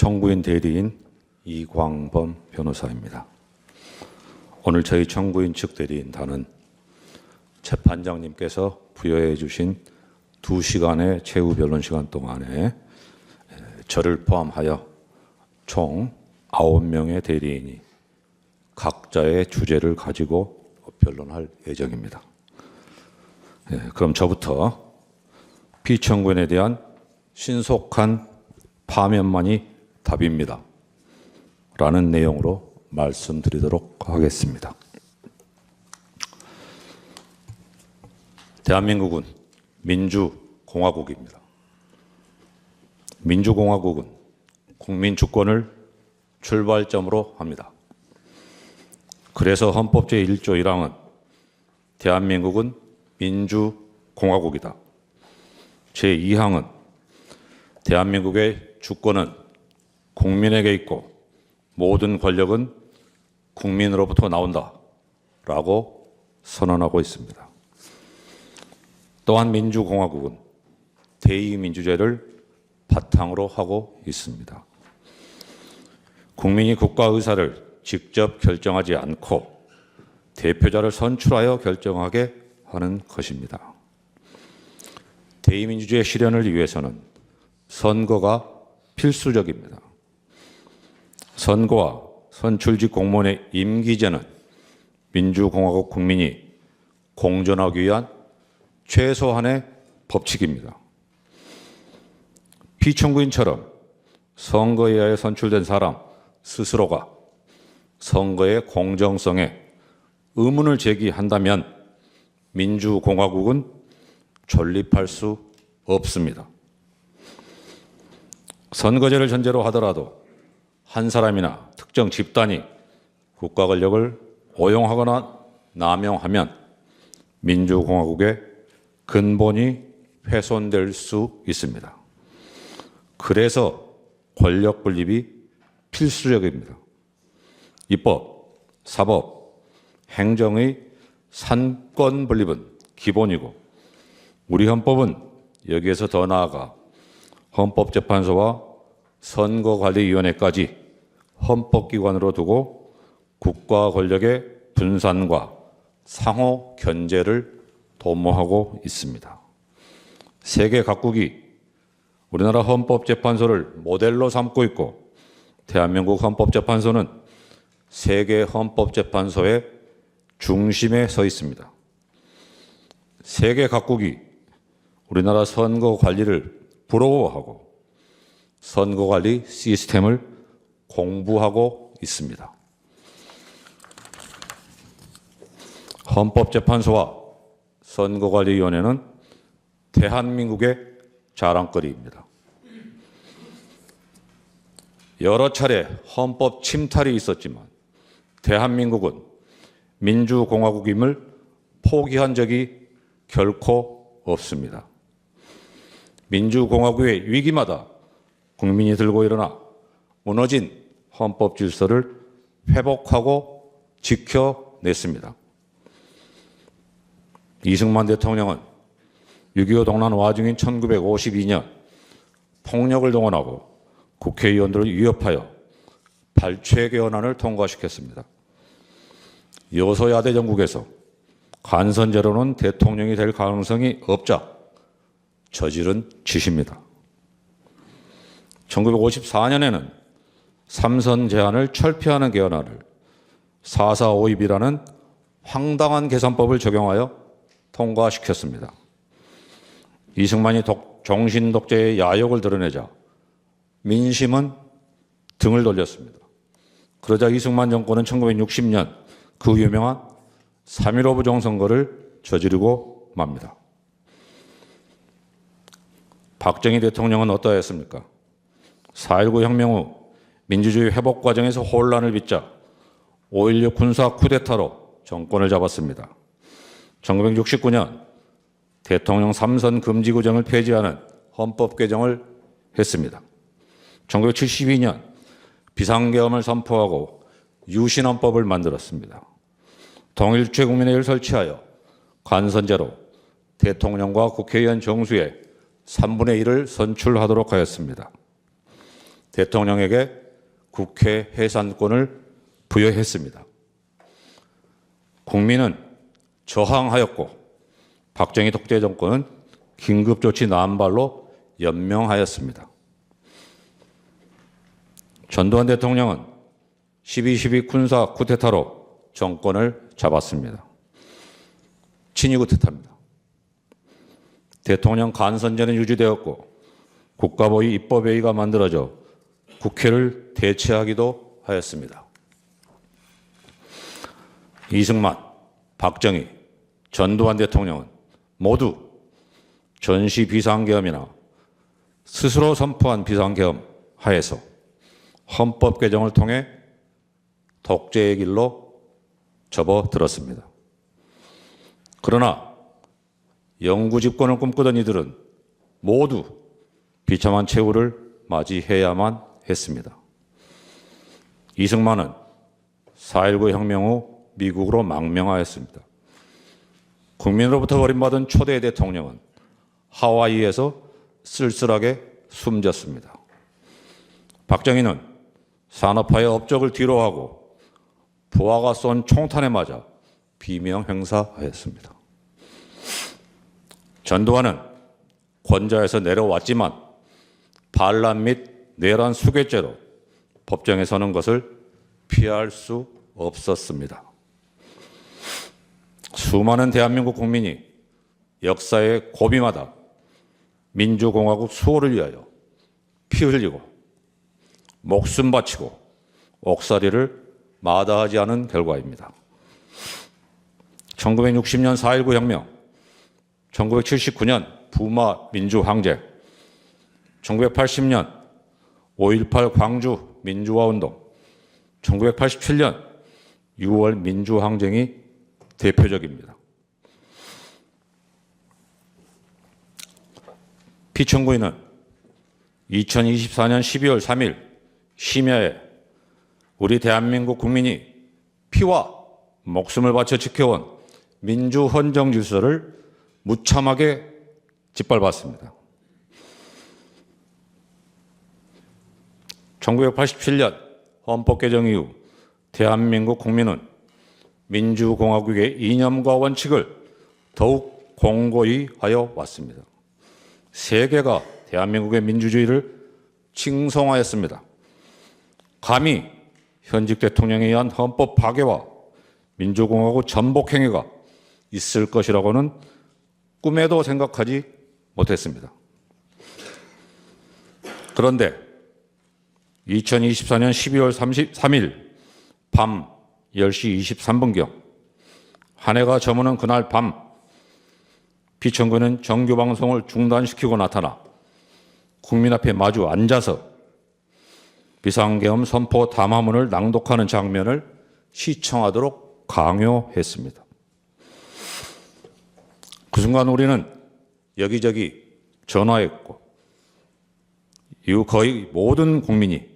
청구인 대리인 이광범 변호사입니다. 오늘 저희 청구인 측 대리인단은 재판장님께서 부여해 주신 2시간의 최후 변론 시간 동안에 저를 포함하여 총 9명의 대리인이 각자의 주제를 가지고 변론할 예정입니다. 그럼 저부터 피청구인에 대한 신속한 파면만이 답입니다. 라는 내용으로 말씀드리도록 하겠습니다. 대한민국은 민주공화국입니다. 민주공화국은 국민 주권을 출발점으로 합니다. 그래서 헌법 제1조 1항은 대한민국은 민주공화국이다. 제2항은 대한민국의 주권은 국민에게 있고 모든 권력은 국민으로부터 나온다 라고 선언하고 있습니다. 또한 민주공화국은 대의민주제를 바탕으로 하고 있습니다. 국민이 국가 의사를 직접 결정하지 않고 대표자를 선출하여 결정하게 하는 것입니다. 대의민주주의 실현을 위해서는 선거가 필수적입니다. 선거와 선출직 공무원의 임기제는 민주공화국 국민이 공존하기 위한 최소한의 법칙입니다. 피청구인처럼 선거에 의하여 선출된 사람 스스로가 선거의 공정성에 의문을 제기한다면 민주공화국은 존립할 수 없습니다. 선거제를 전제로 하더라도 한 사람이나 특정 집단이 국가 권력을 오용하거나 남용하면 민주공화국의 근본이 훼손될 수 있습니다. 그래서 권력 분립이 필수적입니다. 입법, 사법, 행정의 산권 분립은 기본이고 우리 헌법은 여기에서 더 나아가 헌법재판소와 선거관리위원회까지 헌법기관으로 두고 국가 권력의 분산과 상호 견제를 도모하고 있습니다. 세계 각국이 우리나라 헌법재판소를 모델로 삼고 있고 대한민국 헌법재판소는 세계 헌법재판소의 중심에 서 있습니다. 세계 각국이 우리나라 선거 관리를 부러워하고 선거관리 시스템을 공부하고 있습니다. 헌법재판소와 선거관리위원회는 대한민국의 자랑거리입니다. 여러 차례 헌법 침탈이 있었지만 대한민국은 민주공화국임을 포기한 적이 결코 없습니다. 민주공화국의 위기마다 국민이 들고 일어나 무너진 헌법 질서를 회복하고 지켜냈습니다. 이승만 대통령은 6.25 동란 와중인 1952년 폭력을 동원하고 국회의원들을 위협하여 발췌개헌안을 통과시켰습니다. 여소야대 정국에서 간선제로는 대통령이 될 가능성이 없자 저지른 짓입니다. 1954년에는 삼선 제한을 철폐하는 개헌안을 4.4.5입이라는 황당한 계산법을 적용하여 통과시켰습니다. 이승만이 종신 독재의 야욕을 드러내자 민심은 등을 돌렸습니다. 그러자 이승만 정권은 1960년 그 유명한 3.15 부정선거를 저지르고 맙니다. 박정희 대통령은 어떠했습니까? 4.19 혁명 후 민주주의 회복 과정에서 혼란을 빚자 5.16 군사 쿠데타로 정권을 잡았습니다. 1969년 대통령 3선 금지 구정을 폐지하는 헌법 개정을 했습니다. 1972년 비상계엄을 선포하고 유신헌법을 만들었습니다. 통일주체국민회의를 설치하여 간선제로 대통령과 국회의원 정수의 3분의 1을 선출하도록 하였습니다. 대통령에게 국회 해산권을 부여했습니다. 국민은 저항하였고 박정희 독재 정권은 긴급조치 남발로 연명하였습니다. 전두환 대통령은 12.12 군사 쿠데타로 정권을 잡았습니다. 친위 쿠데타입니다. 대통령 간선제는 유지되었고 국가보위 입법회의가 만들어져 국회를 대체하기도 하였습니다. 이승만, 박정희, 전두환 대통령은 모두 전시 비상계엄이나 스스로 선포한 비상계엄 하에서 헌법 개정을 통해 독재의 길로 접어들었습니다. 그러나 영구 집권을 꿈꾸던 이들은 모두 비참한 최후를 맞이해야만 했습니다. 이승만은 4.19 혁명 후 미국으로 망명하였습니다. 국민으로부터 버림받은 초대 대통령은 하와이에서 쓸쓸하게 숨졌습니다. 박정희는 산업화의 업적을 뒤로하고 부하가 쏜 총탄에 맞아 비명행사하였습니다. 전두환은 권좌에서 내려왔지만 반란 및 내란 수괴죄로 법정에 서는 것을 피할 수 없었습니다. 수많은 대한민국 국민이 역사의 고비마다 민주공화국 수호를 위하여 피 흘리고 목숨 바치고 옥살이를 마다하지 않은 결과입니다. 1960년 4.19 혁명, 1979년 부마 민주항쟁, 1980년 5.18 광주 민주화운동, 1987년 6월 민주항쟁이 대표적입니다. 피청구인은 2024년 12월 3일 심야에 우리 대한민국 국민이 피와 목숨을 바쳐 지켜온 민주헌정 질서를 무참하게 짓밟았습니다. 1987년 헌법 개정 이후 대한민국 국민은 민주공화국의 이념과 원칙을 더욱 공고히 하여 왔습니다. 세계가 대한민국의 민주주의를 칭송하였습니다. 감히 현직 대통령에 의한 헌법 파괴와 민주공화국 전복 행위가 있을 것이라고는 꿈에도 생각하지 못했습니다. 그런데 2024년 12월 33일 밤 10시 23분경 한 해가 저무는 그날 밤 피청구는 정규방송을 중단시키고 나타나 국민 앞에 마주 앉아서 비상계엄 선포 담화문을 낭독하는 장면을 시청하도록 강요했습니다. 그 순간 우리는 여기저기 전화했고 이후 거의 모든 국민이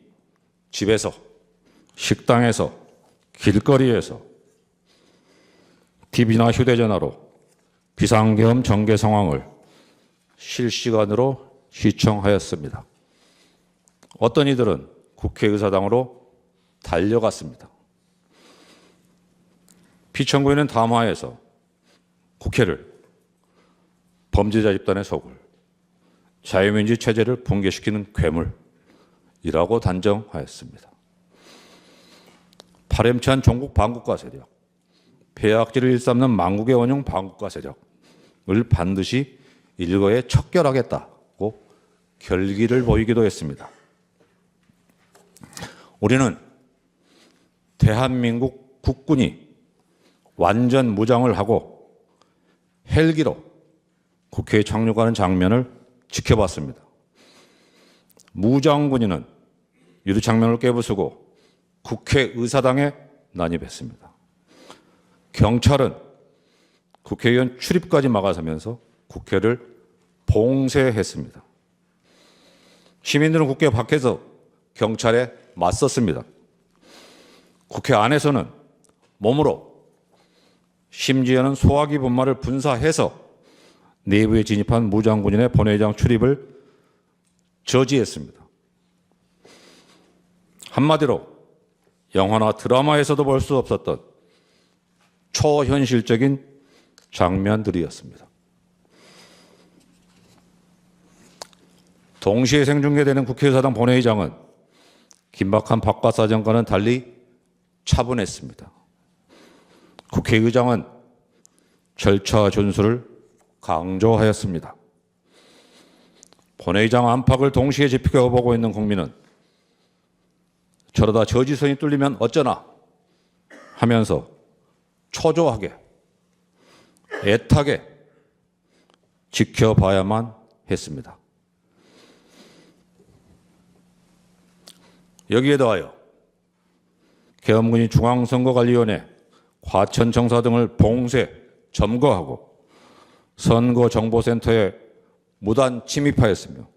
집에서, 식당에서, 길거리에서, TV나 휴대전화로 비상계엄 전개 상황을 실시간으로 시청하였습니다. 어떤 이들은 국회의사당으로 달려갔습니다. 피청구인은 담화에서 국회를 범죄자 집단의 소굴, 자유민주 체제를 붕괴시키는 괴물이라고 단정하였습니다. 파렴치한 종국 반국가 세력, 폐악질을 일삼는 망국의 원흉 반국가 세력을 반드시 일거에 척결하겠다고 결기를 보이기도 했습니다. 우리는 대한민국 국군이 완전 무장을 하고 헬기로 국회에 착륙하는 장면을 지켜봤습니다. 무장군인은 유리창문을 깨부수고 국회의사당에 난입했습니다. 경찰은 국회의원 출입까지 막아서면서 국회를 봉쇄했습니다. 시민들은 국회 밖에서 경찰에 맞섰습니다. 국회 안에서는 몸으로 심지어는 소화기 분말을 분사해서 내부에 진입한 무장군인의 본회의장 출입을 저지했습니다. 한마디로 영화나 드라마에서도 볼 수 없었던 초현실적인 장면들이었습니다. 동시에 생중계되는 국회의사당 본회의장은 긴박한 바깥사정과는 달리 차분했습니다. 국회의장은 절차 준수를 강조하였습니다. 본회의장 안팎을 동시에 지켜보고 있는 국민은 저러다 저지선이 뚫리면 어쩌나 하면서 초조하게 애타게 지켜봐야만 했습니다. 여기에 더하여 계엄군이 중앙선거관리위원회, 과천청사 등을 봉쇄, 점거하고 선거정보센터에 무단 침입하였으며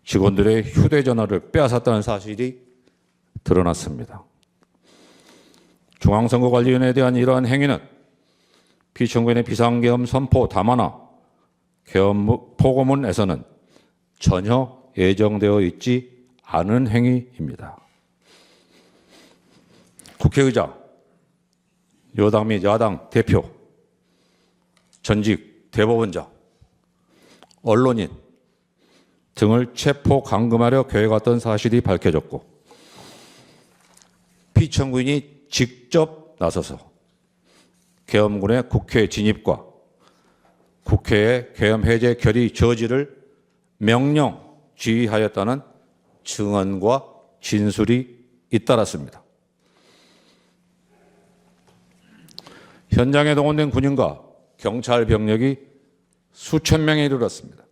직원들의 휴대전화를 빼앗았다는 사실이 드러났습니다. 중앙선거관리위원회에 대한 이러한 행위는 피청구인의 비상계엄 선포 담화나 계엄 포고문에서는 전혀 예정되어 있지 않은 행위입니다. 국회의장, 여당 및 야당 대표, 전직 대법원장, 언론인 등을 체포 감금하려 계획했던 사실이 밝혀졌고 피청구인이 직접 나서서 계엄군의 국회 진입과 국회의 계엄 해제 결의 저지를 명령 지휘하였다는 증언과 진술이 잇따랐습니다. 현장에 동원된 군인과 경찰 병력이 수천 명에 이르렀습니다.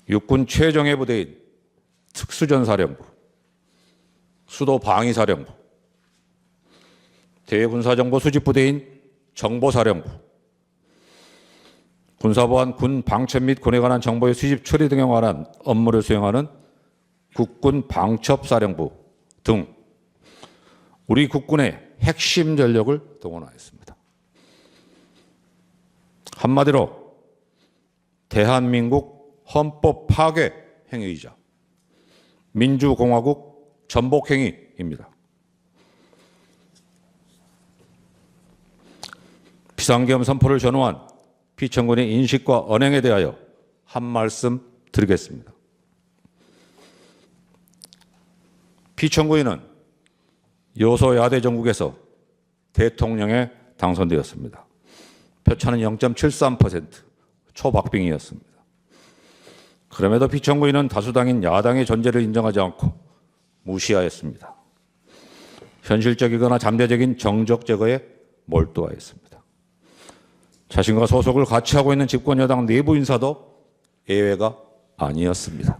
육군 최정예 부대인 특수전사령부, 수도방위사령부, 대군사정보 수집부대인 정보사령부, 군사보안 군 방첩 및 군에 관한 정보의 수집 처리 등에 관한 업무를 수행하는 국군 방첩사령부 등 우리 국군의 핵심 전력을 동원하였습니다. 한마디로 대한민국 헌법 파괴 행위이자 민주공화국 전복 행위입니다. 비상계엄 선포를 전후한 피청군의 인식과 언행에 대하여 한 말씀 드리겠습니다. 피청구인은 여소야대 정국에서 대통령에 당선되었습니다. 표차는 0.73%, 초박빙이었습니다. 그럼에도 피청구인은 다수당인 야당의 존재를 인정하지 않고 무시하였습니다. 현실적이거나 잠재적인 정적 제거에 몰두하였습니다. 자신과 소속을 같이 하고 있는 집권 여당 내부 인사도 예외가 아니었습니다.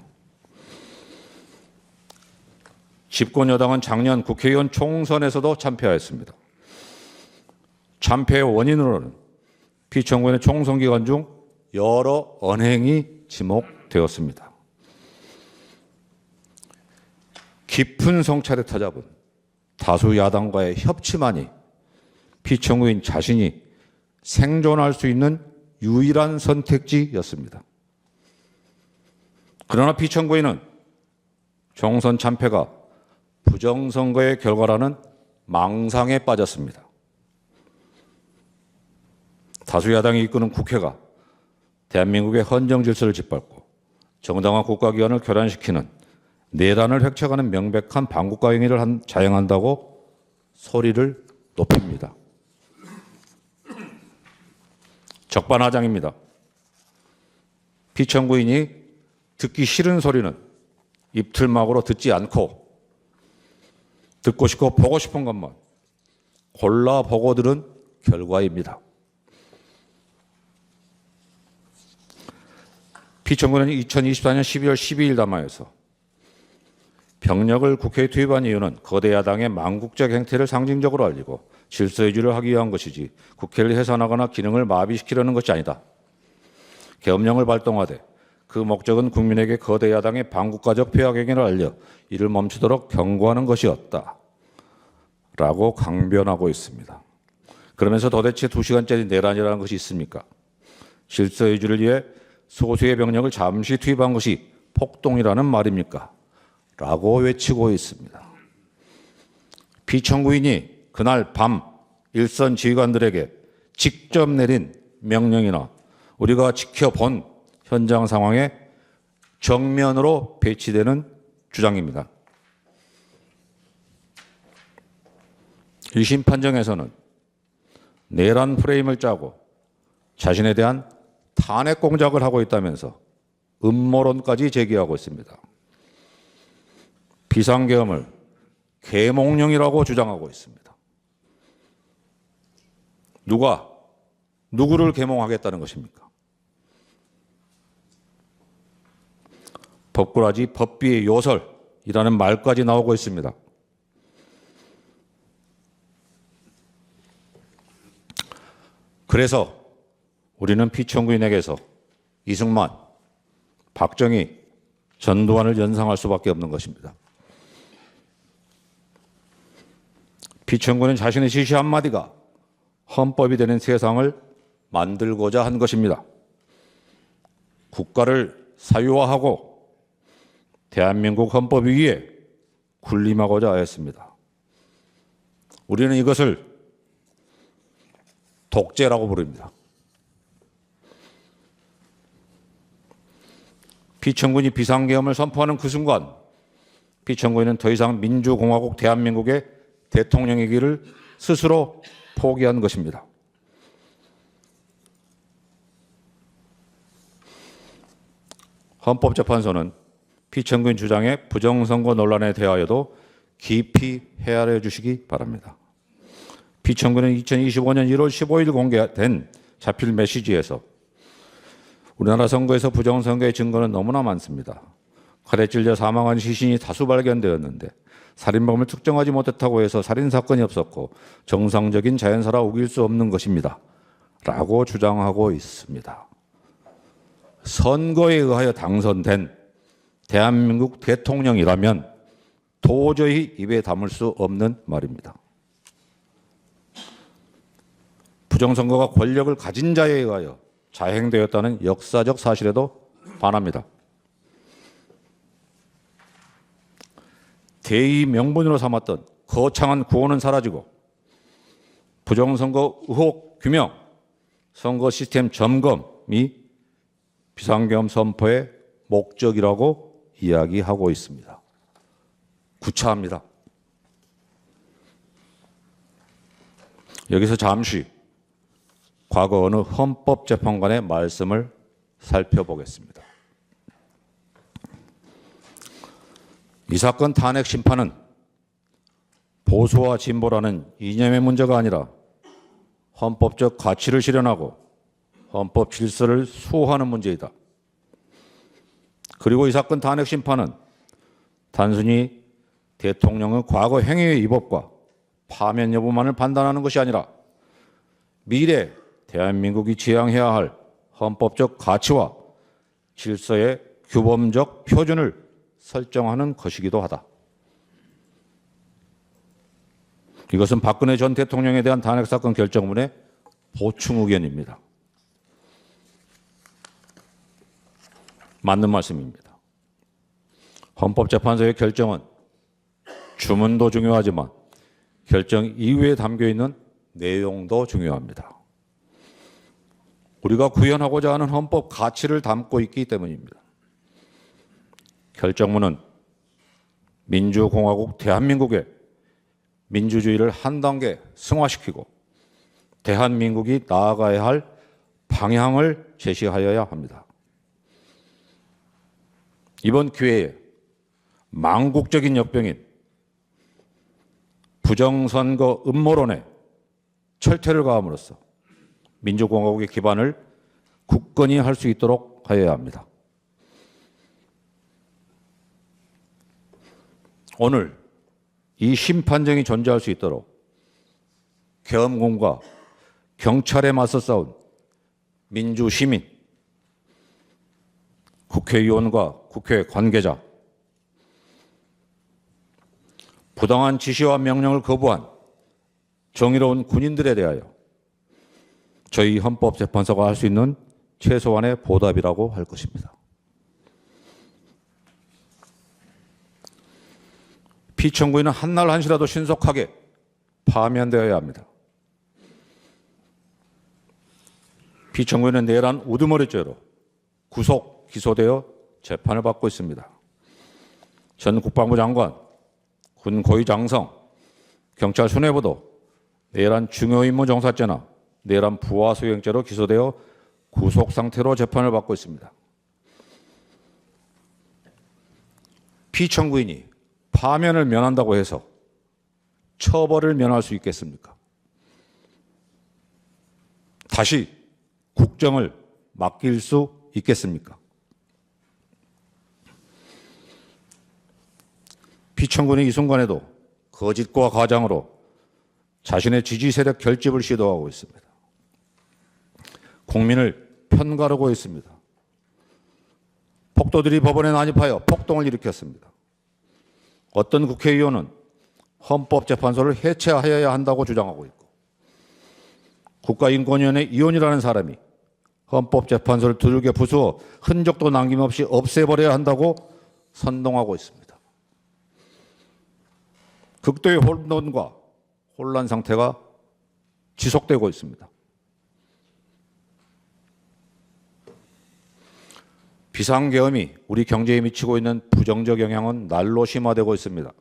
집권 여당은 작년 국회의원 총선에서도 참패하였습니다. 참패의 원인으로는 피청구인의 총선 기간 중 여러 언행이 지목되었습니다. 깊은 성찰에 타잡은 다수 야당과의 협치만이 피청구인 자신이 생존할 수 있는 유일한 선택지였습니다. 그러나 피청구인은 총선 참패가 부정선거의 결과라는 망상에 빠졌습니다. 다수 야당이 이끄는 국회가 대한민국의 헌정 질서를 짓밟고 정당한 국가기관을 교란시키는 내란을 획책하는 명백한 반국가 행위를 자행한다고 소리를 높입니다. 적반하장입니다. 피청구인이 듣기 싫은 소리는 입틀막으로 듣지 않고 듣고 싶고 보고 싶은 것만 골라보고 들은 결과입니다. 피청구는 2024년 12월 12일 담화에서 병력을 국회에 투입한 이유는 거대 야당의 망국적 행태를 상징적으로 알리고 질서 유지를 하기 위한 것이지 국회를 해산하거나 기능을 마비시키려는 것이 아니다. 계엄령을 발동하되 그 목적은 국민에게 거대 야당의 반국가적 폐악 행위를 알려 이를 멈추도록 경고하는 것이었다. 라고 강변하고 있습니다. 그러면서 도대체 2시간짜리 내란이라는 것이 있습니까? 질서 유지를 위해 소수의 병력을 잠시 투입한 것이 폭동이라는 말입니까? 라고 외치고 있습니다. 피청구인이 그날 밤 일선 지휘관들에게 직접 내린 명령이나 우리가 지켜본 현장 상황에 정면으로 배치되는 주장입니다. 1심 판정에서는 내란 프레임을 짜고 자신에 대한 탄핵 공작을 하고 있다면서 음모론까지 제기하고 있습니다. 비상계엄을 계몽령이라고 주장하고 있습니다. 누가 누구를 계몽하겠다는 것입니까? 법꾸라지 법비의 요설이라는 말까지 나오고 있습니다. 그래서 우리는 피청구인에게서 이승만, 박정희, 전두환을 연상할 수밖에 없는 것입니다. 피청구는 자신의 지시 한마디가 헌법이 되는 세상을 만들고자 한 것입니다. 국가를 사유화하고 대한민국 헌법 위에 군림하고자 하였습니다. 우리는 이것을 독재라고 부릅니다. 피청군이 비상계엄을 선포하는 그 순간 피청군은 더 이상 민주공화국 대한민국의 대통령이기를 스스로 포기한 것입니다. 헌법재판소는 피청군 주장의 부정선거 논란에 대하여도 깊이 헤아려 주시기 바랍니다. 피청군은 2025년 1월 15일 공개된 자필 메시지에서 우리나라 선거에서 부정선거의 증거는 너무나 많습니다. 칼에 찔려 사망한 시신이 다수 발견되었는데 살인범을 특정하지 못했다고 해서 살인사건이 없었고 정상적인 자연사라 우길 수 없는 것입니다. 라고 주장하고 있습니다. 선거에 의하여 당선된 대한민국 대통령이라면 도저히 입에 담을 수 없는 말입니다. 부정선거가 권력을 가진 자에 의하여 자행되었다는 역사적 사실에도 반합니다. 대의 명분으로 삼았던 거창한 구호는 사라지고 부정선거 의혹 규명, 선거 시스템 점검이 비상계엄 선포의 목적이라고 이야기하고 있습니다. 구차합니다. 여기서 잠시 과거 어느 헌법재판관의 말씀을 살펴보겠습니다. 이 사건 탄핵 심판은 보수와 진보라는 이념의 문제가 아니라 헌법적 가치를 실현하고 헌법 질서를 수호하는 문제이다. 그리고 이 사건 탄핵 심판은 단순히 대통령의 과거 행위의 위법과 파면 여부만을 판단하는 것이 아니라 미래 대한민국이 지향해야 할 헌법적 가치와 질서의 규범적 표준을 설정하는 것이기도 하다. 이것은 박근혜 전 대통령에 대한 탄핵사건 결정문의 보충 의견입니다. 맞는 말씀입니다. 헌법재판소의 결정은 주문도 중요하지만 결정 이후에 담겨있는 내용도 중요합니다. 우리가 구현하고자 하는 헌법 가치를 담고 있기 때문입니다. 결정문은 민주공화국 대한민국의 민주주의를 한 단계 승화시키고 대한민국이 나아가야 할 방향을 제시하여야 합니다. 이번 기회에 망국적인 역병인 부정선거 음모론에 철퇴를 가함으로써 민주공화국의 기반을 굳건히 할 수 있도록 하여야 합니다. 오늘 이 심판정이 존재할 수 있도록 계엄군과 경찰에 맞서 싸운 민주시민, 국회의원과 국회 관계자, 부당한 지시와 명령을 거부한 정의로운 군인들에 대하여 저희 헌법재판소가 할 수 있는 최소한의 보답이라고 할 것입니다. 피청구인은 한날 한시라도 신속하게 파면되어야 합니다. 피청구인은 내란 우두머리죄로 구속, 기소되어 재판을 받고 있습니다. 전 국방부 장관, 군 고위 장성, 경찰 수뇌부도 내란 중요임무 정사죄나 내란 부하 수행죄로 기소되어 구속 상태로 재판을 받고 있습니다. 피청구인이 파면을 면한다고 해서 처벌을 면할 수 있겠습니까? 다시 국정을 맡길 수 있겠습니까? 피청구인이 이 순간에도 거짓과 가장으로 자신의 지지 세력 결집을 시도하고 있습니다. 국민을 편가르고 있습니다. 폭도들이 법원에 난입하여 폭동을 일으켰습니다. 어떤 국회의원은 헌법재판소를 해체하여야 한다고 주장하고 있고, 국가인권위원회 위원이라는 사람이 헌법재판소를 두들겨 부수어 흔적도 남김없이 없애버려야 한다고 선동하고 있습니다. 극도의 혼돈과 혼란 상태가 지속되고 있습니다. 비상계엄이 우리 경제에 미치고 있는 부정적 영향은 날로 심화되고 있습니다.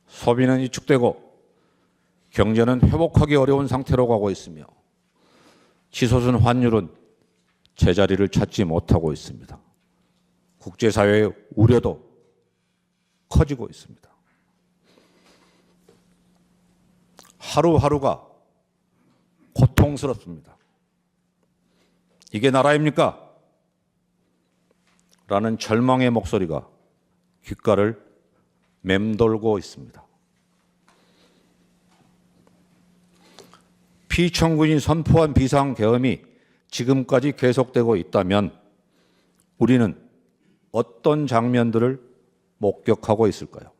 소비는 위축되고 경제는 회복하기 어려운 상태로 가고 있으며 치솟은 환율은 제자리를 찾지 못하고 있습니다. 국제사회의 우려도 커지고 있습니다. 하루하루가 고통스럽습니다. 이게 나라입니까? 라는 절망의 목소리가 귓가를 맴돌고 있습니다. 피청구인이 선포한 비상계엄이 지금까지 계속되고 있다면 우리는 어떤 장면들을 목격하고 있을까요?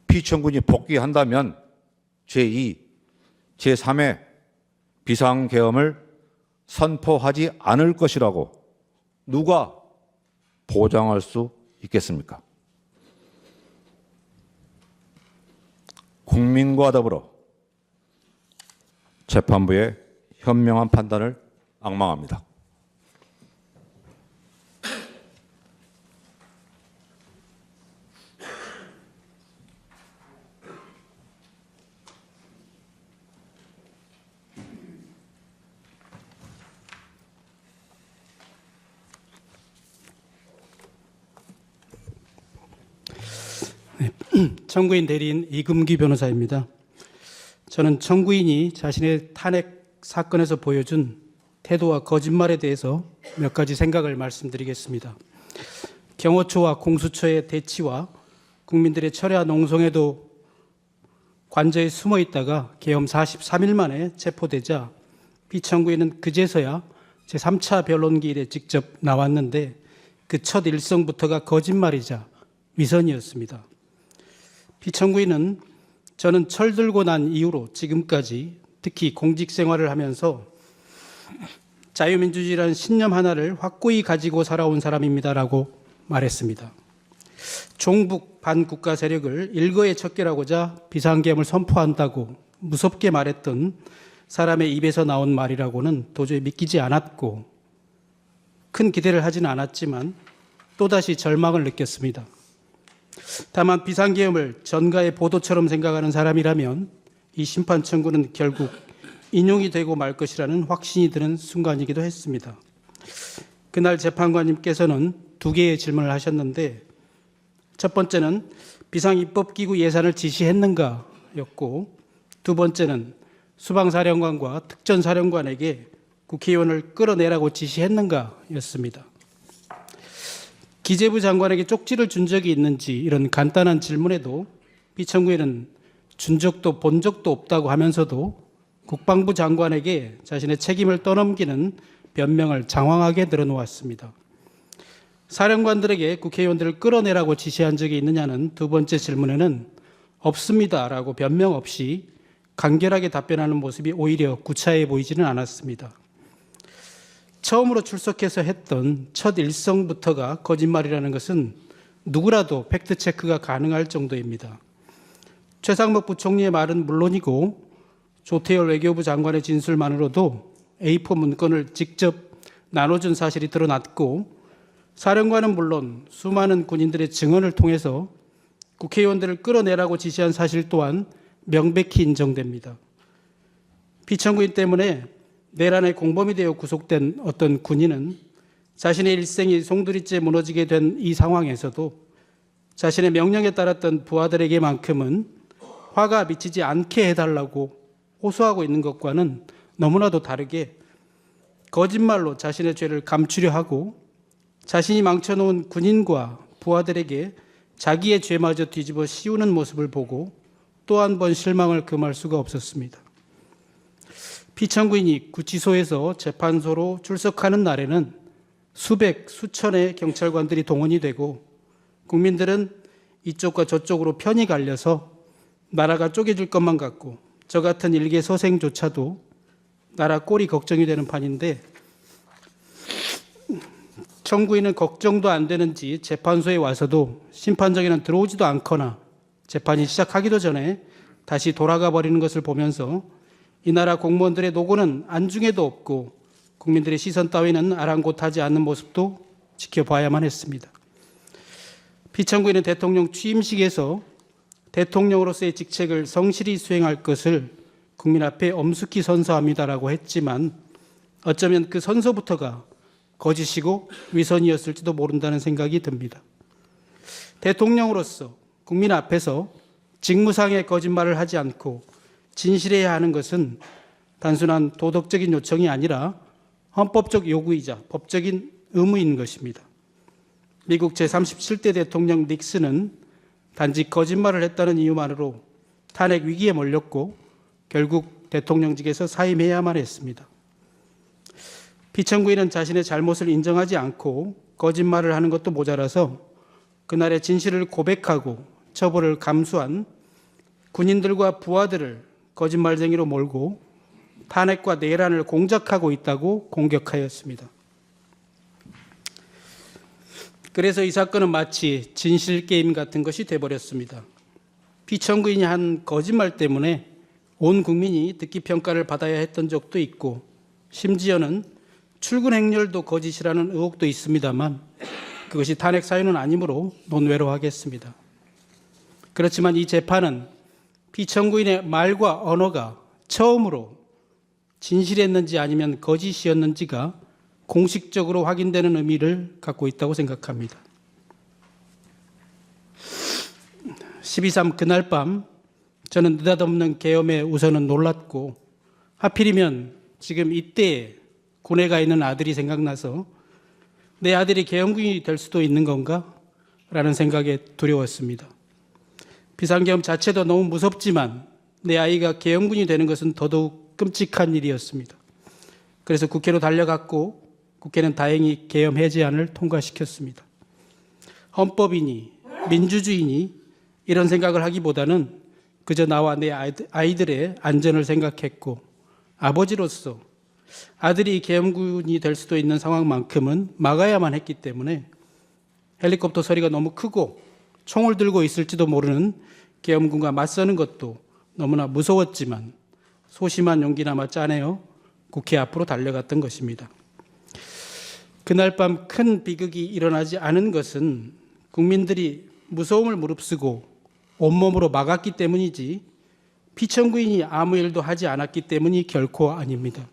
피청구인이 복귀한다면 제2, 제3의 비상계엄을 선포하지 않을 것이라고 누가 보장할 수 있겠습니까? 국민과 더불어 재판부의 현명한 판단을 악망합니다. 청구인 대리인 이금기 변호사입니다. 저는 청구인이 자신의 탄핵 사건에서 보여준 태도와 거짓말에 대해서 몇 가지 생각을 말씀드리겠습니다. 경호처와 공수처의 대치와 국민들의 철야 농성에도 관저에 숨어 있다가 계엄 43일 만에 체포되자 피청구인은 그제서야 제3차 변론기일에 직접 나왔는데 그 첫 일성부터가 거짓말이자 위선이었습니다. 피청구인은 저는 철들고 난 이후로 지금까지 특히 공직 생활을 하면서 자유민주주의라는 신념 하나를 확고히 가지고 살아온 사람입니다라고 말했습니다. 종북 반국가 세력을 일거에 척결하고자 비상계엄을 선포한다고 무섭게 말했던 사람의 입에서 나온 말이라고는 도저히 믿기지 않았고 큰 기대를 하지는 않았지만 또다시 절망을 느꼈습니다. 다만 비상계엄을 전가의 보도처럼 생각하는 사람이라면 이 심판 청구는 결국 인용이 되고 말 것이라는 확신이 드는 순간이기도 했습니다. 그날 재판관님께서는 두 개의 질문을 하셨는데 첫 번째는 비상입법기구 예산을 지시했는가였고 두 번째는 수방사령관과 특전사령관에게 국회의원을 끌어내라고 지시했는가였습니다. 기재부 장관에게 쪽지를 준 적이 있는지 이런 간단한 질문에도 피청구인은 준 적도 본 적도 없다고 하면서도 국방부 장관에게 자신의 책임을 떠넘기는 변명을 장황하게 늘어놓았습니다. 사령관들에게 국회의원들을 끌어내라고 지시한 적이 있느냐는 두 번째 질문에는 없습니다라고 변명 없이 간결하게 답변하는 모습이 오히려 구차해 보이지는 않았습니다. 처음으로 출석해서 했던 첫 일성부터가 거짓말이라는 것은 누구라도 팩트체크가 가능할 정도입니다. 최상목 부총리의 말은 물론이고 조태열 외교부 장관의 진술만으로도 A4 문건을 직접 나눠준 사실이 드러났고, 사령관은 물론 수많은 군인들의 증언을 통해서 국회의원들을 끌어내라고 지시한 사실 또한 명백히 인정됩니다. 피청구인 때문에 내란의 공범이 되어 구속된 어떤 군인은 자신의 일생이 송두리째 무너지게 된 이 상황에서도 자신의 명령에 따랐던 부하들에게만큼은 화가 미치지 않게 해달라고 호소하고 있는 것과는 너무나도 다르게 거짓말로 자신의 죄를 감추려 하고 자신이 망쳐놓은 군인과 부하들에게 자기의 죄마저 뒤집어 씌우는 모습을 보고 또 한 번 실망을 금할 수가 없었습니다. 피청구인이 구치소에서 재판소로 출석하는 날에는 수백, 수천의 경찰관들이 동원이 되고 국민들은 이쪽과 저쪽으로 편이 갈려서 나라가 쪼개질 것만 같고 저 같은 일개 서생조차도 나라 꼴이 걱정이 되는 판인데, 청구인은 걱정도 안 되는지 재판소에 와서도 심판정에는 들어오지도 않거나 재판이 시작하기도 전에 다시 돌아가 버리는 것을 보면서 이 나라 공무원들의 노고는 안중에도 없고 국민들의 시선 따위는 아랑곳하지 않는 모습도 지켜봐야만 했습니다. 피청구인은 대통령 취임식에서 대통령으로서의 직책을 성실히 수행할 것을 국민 앞에 엄숙히 선서합니다라고 했지만 어쩌면 그 선서부터가 거짓이고 위선이었을지도 모른다는 생각이 듭니다. 대통령으로서 국민 앞에서 직무상의 거짓말을 하지 않고 진실해야 하는 것은 단순한 도덕적인 요청이 아니라 헌법적 요구이자 법적인 의무인 것입니다. 미국 제37대 대통령 닉슨은 단지 거짓말을 했다는 이유만으로 탄핵 위기에 몰렸고 결국 대통령직에서 사임해야만 했습니다. 피청구인은 자신의 잘못을 인정하지 않고 거짓말을 하는 것도 모자라서 그날의 진실을 고백하고 처벌을 감수한 군인들과 부하들을 거짓말쟁이로 몰고 탄핵과 내란을 공작하고 있다고 공격하였습니다. 그래서 이 사건은 마치 진실게임 같은 것이 돼버렸습니다. 피청구인이 한 거짓말 때문에 온 국민이 듣기평가를 받아야 했던 적도 있고 심지어는 출근 행렬도 거짓이라는 의혹도 있습니다만 그것이 탄핵 사유는 아니므로 논외로 하겠습니다. 그렇지만 이 재판은 피청구인의 말과 언어가 처음으로 진실했는지 아니면 거짓이었는지가 공식적으로 확인되는 의미를 갖고 있다고 생각합니다. 12.3 그날 밤 저는 느닷없는 계엄에 우선은 놀랐고 하필이면 지금 이때에 군에 가 있는 아들이 생각나서 내 아들이 계엄군이 될 수도 있는 건가? 라는 생각에 두려웠습니다. 비상계엄 자체도 너무 무섭지만 내 아이가 계엄군이 되는 것은 더더욱 끔찍한 일이었습니다. 그래서 국회로 달려갔고 국회는 다행히 계엄 해제안을 통과시켰습니다. 헌법이니 민주주의니 이런 생각을 하기보다는 그저 나와 내 아이들의 안전을 생각했고 아버지로서 아들이 계엄군이 될 수도 있는 상황만큼은 막아야만 했기 때문에 헬리콥터 소리가 너무 크고 총을 들고 있을지도 모르는 계엄군과 맞서는 것도 너무나 무서웠지만 소심한 용기나마 짜내어 국회 앞으로 달려갔던 것입니다. 그날 밤 큰 비극이 일어나지 않은 것은 국민들이 무서움을 무릅쓰고 온몸으로 막았기 때문이지 피청구인이 아무 일도 하지 않았기 때문이 결코 아닙니다.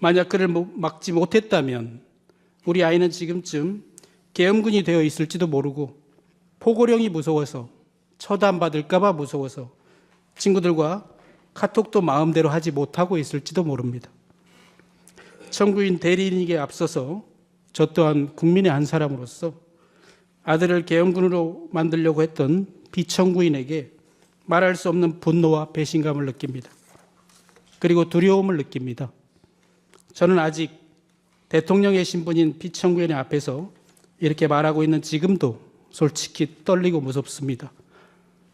만약 그를 막지 못했다면 우리 아이는 지금쯤 계엄군이 되어 있을지도 모르고 포고령이 무서워서 처단받을까 봐 무서워서 친구들과 카톡도 마음대로 하지 못하고 있을지도 모릅니다. 청구인 대리인에게 앞서서 저 또한 국민의 한 사람으로서 아들을 계엄군으로 만들려고 했던 피청구인에게 말할 수 없는 분노와 배신감을 느낍니다. 그리고 두려움을 느낍니다. 저는 아직 대통령의 신분인 피청구인의 앞에서 이렇게 말하고 있는 지금도 솔직히 떨리고 무섭습니다.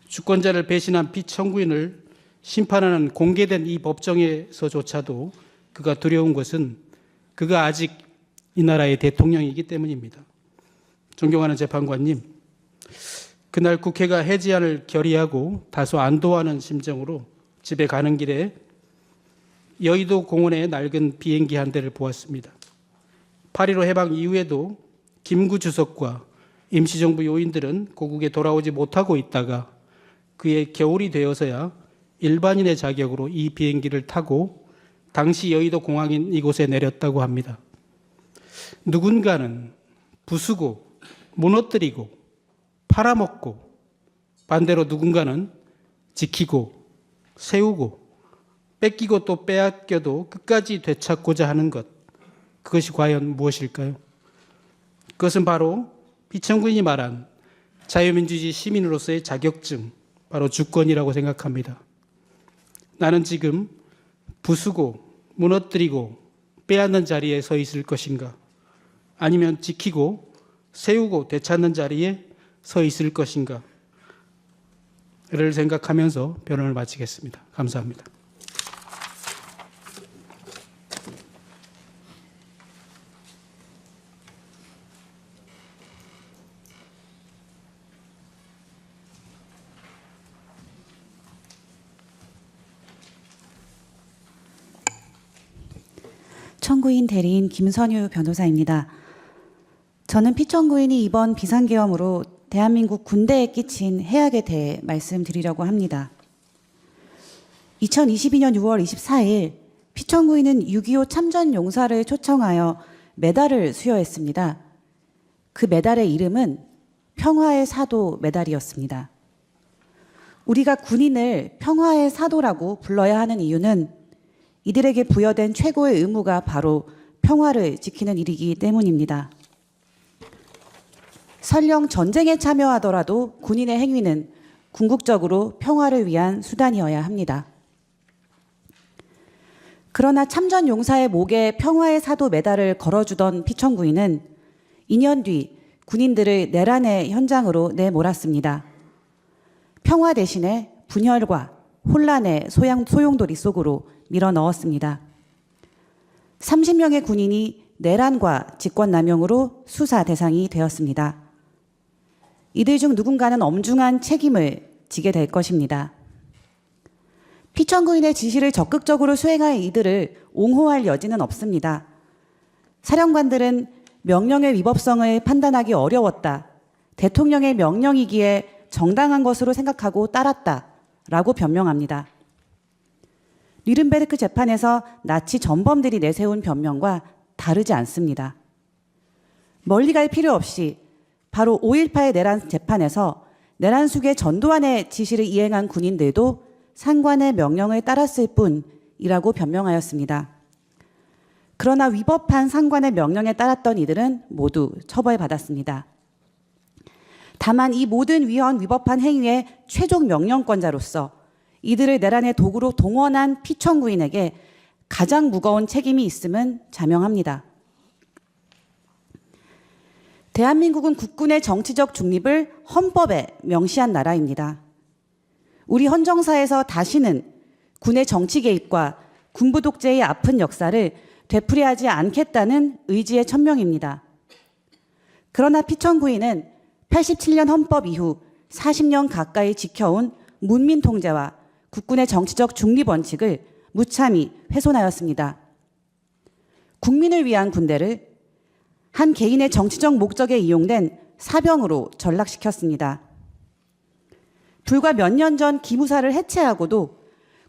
주권자를 배신한 피청구인을 심판하는 공개된 이 법정에서조차도 그가 두려운 것은 그가 아직 이 나라의 대통령이기 때문입니다. 존경하는 재판관님, 그날 국회가 해지안을 결의하고 다소 안도하는 심정으로 집에 가는 길에 여의도 공원의 낡은 비행기 한 대를 보았습니다. 8.15 해방 이후에도 김구 주석과 임시정부 요인들은 고국에 돌아오지 못하고 있다가 그의 겨울이 되어서야 일반인의 자격으로 이 비행기를 타고 당시 여의도 공항인 이곳에 내렸다고 합니다. 누군가는 부수고 무너뜨리고 팔아먹고 반대로 누군가는 지키고 세우고 뺏기고 또 빼앗겨도 끝까지 되찾고자 하는 것, 그것이 과연 무엇일까요? 그것은 바로 피청구인이 말한 자유민주주의 시민으로서의 자격증, 바로 주권이라고 생각합니다. 나는 지금 부수고 무너뜨리고 빼앗는 자리에 서 있을 것인가? 아니면 지키고 세우고 되찾는 자리에 서 있을 것인가? 를 생각하면서 변론을 마치겠습니다. 감사합니다. 청구인 대리인 김선유 변호사입니다. 저는 피청구인이 이번 비상계엄으로 대한민국 군대에 끼친 해악에 대해 말씀드리려고 합니다. 2022년 6월 24일 피청구인은 6.25 참전용사를 초청하여 메달을 수여했습니다. 그 메달의 이름은 평화의 사도 메달이었습니다. 우리가 군인을 평화의 사도라고 불러야 하는 이유는 이들에게 부여된 최고의 의무가 바로 평화를 지키는 일이기 때문입니다. 설령 전쟁에 참여하더라도 군인의 행위는 궁극적으로 평화를 위한 수단이어야 합니다. 그러나 참전 용사의 목에 평화의 사도 메달을 걸어주던 피청구인은 2년 뒤 군인들을 내란의 현장으로 내몰았습니다. 평화 대신에 분열과 혼란의 소용돌이 속으로 밀어 넣었습니다. 30명의 군인이 내란과 직권남용으로 수사 대상이 되었습니다. 이들 중 누군가는 엄중한 책임을 지게 될 것입니다. 피청구인의 지시를 적극적으로 수행할 이들을 옹호할 여지는 없습니다. 사령관들은 명령의 위법성을 판단하기 어려웠다. 대통령의 명령이기에 정당한 것으로 생각하고 따랐다라고 변명합니다. 뉘른베르크 재판에서 나치 전범들이 내세운 변명과 다르지 않습니다. 멀리 갈 필요 없이 바로 5.18 내란 재판에서 내란 수계 전두환의 지시를 이행한 군인들도 상관의 명령을 따랐을 뿐이라고 변명하였습니다. 그러나 위법한 상관의 명령에 따랐던 이들은 모두 처벌받았습니다. 다만 이 모든 위법한 행위의 최종 명령권자로서 이들을 내란의 도구로 동원한 피청구인에게 가장 무거운 책임이 있음은 자명합니다. 대한민국은 국군의 정치적 중립을 헌법에 명시한 나라입니다. 우리 헌정사에서 다시는 군의 정치 개입과 군부 독재의 아픈 역사를 되풀이하지 않겠다는 의지의 천명입니다. 그러나 피청구인은 87년 헌법 이후 40년 가까이 지켜온 문민 통제와 국군의 정치적 중립 원칙을 무참히 훼손하였습니다. 국민을 위한 군대를 한 개인의 정치적 목적에 이용된 사병으로 전락시켰습니다. 불과 몇 년 전 기무사를 해체하고도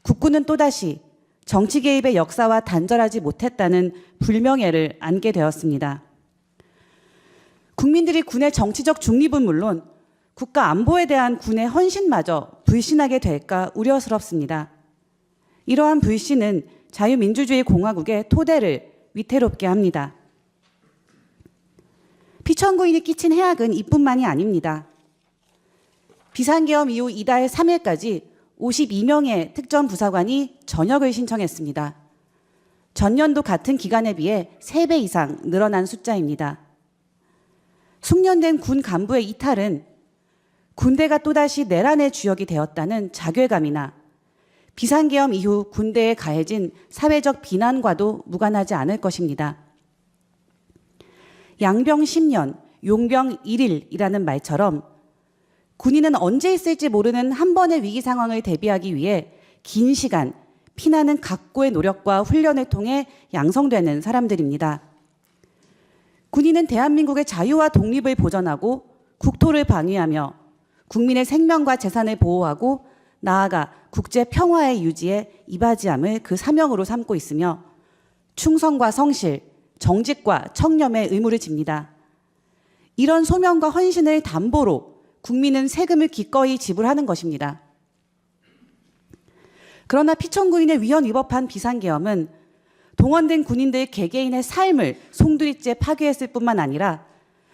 국군은 또다시 정치 개입의 역사와 단절하지 못했다는 불명예를 안게 되었습니다. 국민들이 군의 정치적 중립은 물론 국가 안보에 대한 군의 헌신마저 불신하게 될까 우려스럽습니다. 이러한 불신은 자유민주주의 공화국의 토대를 위태롭게 합니다. 피청구인이 끼친 해악은 이뿐만이 아닙니다. 비상계엄 이후 이달 3일까지 52명의 특전부사관이 전역을 신청했습니다. 전년도 같은 기간에 비해 3배 이상 늘어난 숫자입니다. 숙련된 군 간부의 이탈은 군대가 또다시 내란의 주역이 되었다는 자괴감이나 비상계엄 이후 군대에 가해진 사회적 비난과도 무관하지 않을 것입니다. 양병 10년, 용병 1일이라는 말처럼 군인은 언제 있을지 모르는 한 번의 위기 상황을 대비하기 위해 긴 시간 피나는 각고의 노력과 훈련을 통해 양성되는 사람들입니다. 군인은 대한민국의 자유와 독립을 보전하고 국토를 방위하며 국민의 생명과 재산을 보호하고 나아가 국제 평화의 유지에 이바지함을 그 사명으로 삼고 있으며 충성과 성실, 정직과 청렴의 의무를 집니다. 이런 소명과 헌신을 담보로 국민은 세금을 기꺼이 지불하는 것입니다. 그러나 피천구인의 위헌 위법한 비상계엄은 동원된 군인들 개개인의 삶을 송두리째 파괴했을 뿐만 아니라